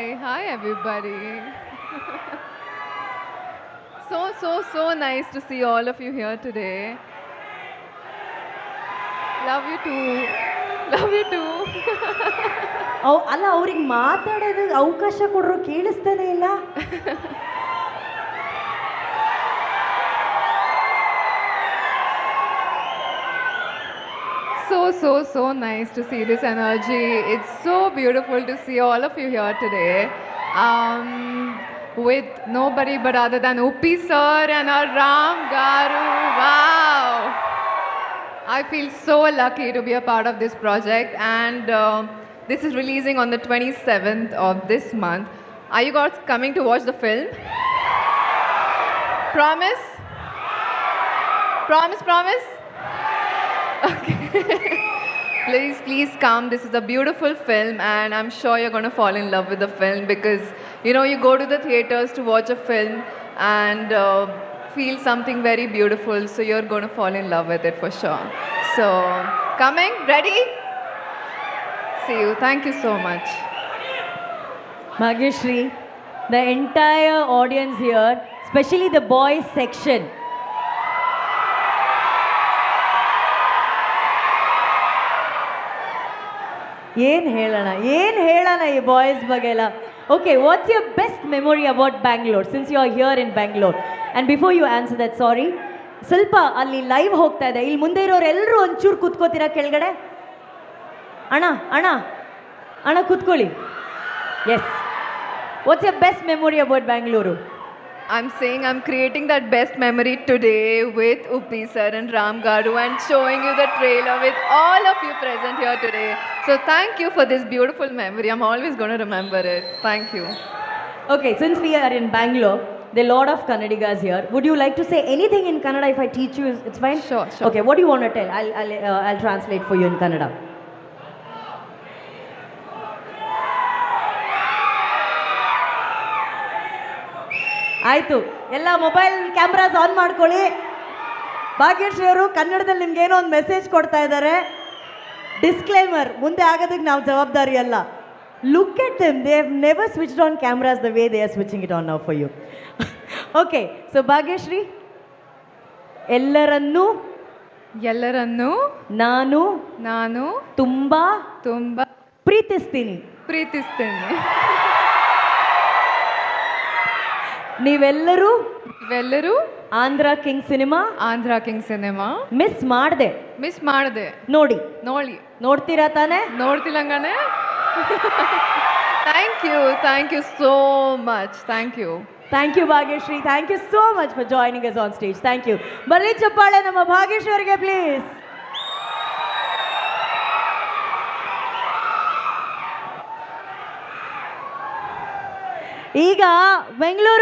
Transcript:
Hi everybody. So nice to see all of you here today. Love you too. Love you too. ಅಲ್ಲ ಅವ್ರಿಗೆ ಮಾತಾಡೋದಕ್ಕೆ ಅವಕಾಶ ಕೊಡ್ರು ಕೇಳಿಸ್ತಾನೆ ಇಲ್ಲ. So nice to see this energy. It's so beautiful to see all of you here today. With nobody but other than Uppi sir and our Ram Garu. Wow. I feel so lucky to be a part of this project, and this is releasing on the 27th of this month. Are you guys coming to watch the film? Promise? Promise? Okay. Please come. This is a beautiful film, and I'm sure you're going to fall in love with the film because you go to the theaters to watch a film and feel something very beautiful. So you're going to fall in love with it for sure. So, coming? Ready? See you. Thank you so much. Bhagyashree, the entire audience here, especially the boys section. ಏನು ಹೇಳೋಣ ಈ boys ಬಗ್ಗೆ ಎಲ್ಲ. Okay, what's your best memory about Bangalore since you are here in Bangalore? And before you answer that, sorry, ಸ್ವಲ್ಪ ಅಲ್ಲಿ live ಹೋಗ್ತಾ ಇದೆ, ಇಲ್ಲಿ ಮುಂದೆ ಇರೋರು ಎಲ್ಲರೂ ಒಂಚೂರು ಕೂತ್ಕೋತೀರಾ ಕೆಳಗಡೆ? ಅಣ್ಣ ಕೂತ್ಕೊಳ್ಳಿ. Yes, what's your best memory about Bangalore? I'm saying I'm creating that best memory today with Uppi sir and Ram Garu and showing you the trailer with all of you present here today. So thank you for this beautiful memory. I'm always going to remember it. Thank you. Okay, since we are in Bangalore, there are a lot of Kannadigas here. Would you like to say anything in Kannada? If I teach you, it's fine? Sure. Okay, what do you want to tell? I'll translate for you in Kannada. ಆಯಿತು, ಎಲ್ಲ mobile cameras on ಮಾಡ್ಕೊಳ್ಳಿ. ಭಾಗ್ಯಶ್ರೀ ಅವರು ಕನ್ನಡದಲ್ಲಿ ನಿಮ್ಗೆ ಏನೋ ಒಂದು message ಕೊಡ್ತಾ ಇದ್ದಾರೆ. ಡಿಸ್ಕ್ಲೇಮರ್, ಮುಂದೆ ಆಗೋದಕ್ಕೆ ನಾವು ಜವಾಬ್ದಾರಿ ಅಲ್ಲ. Look at them, they have never switched on cameras the way they are switching it on now for you. Okay, so Bhagyashree, ಎಲ್ಲರನ್ನೂ ನಾನು ತುಂಬ ಪ್ರೀತಿಸ್ತೀನಿ. ನೀವೆಲ್ಲರೂ ಆಂಧ್ರ ಕಿಂಗ್ ಸಿನಿಮಾ ಮಿಸ್ ಮಾಡಿದೆ ನೋಡ್ತೀರಾ ತಾನೆ? ನೋಡ್ತಿಲ್ಲಂಗಾನೆ. Thank you so much. Thank you Bhagyashree. Thank you so much for joining us on stage. Thank you. ಬರ್ಲಿ ಚಪ್ಪಾಳೆ ನಮ್ಮ ಭಾಗ್ಯಶ್ರೀ ಅವರಿಗೆ ಪ್ಲೀಸ್. ಈಗ ಬೆಂಗಳೂರು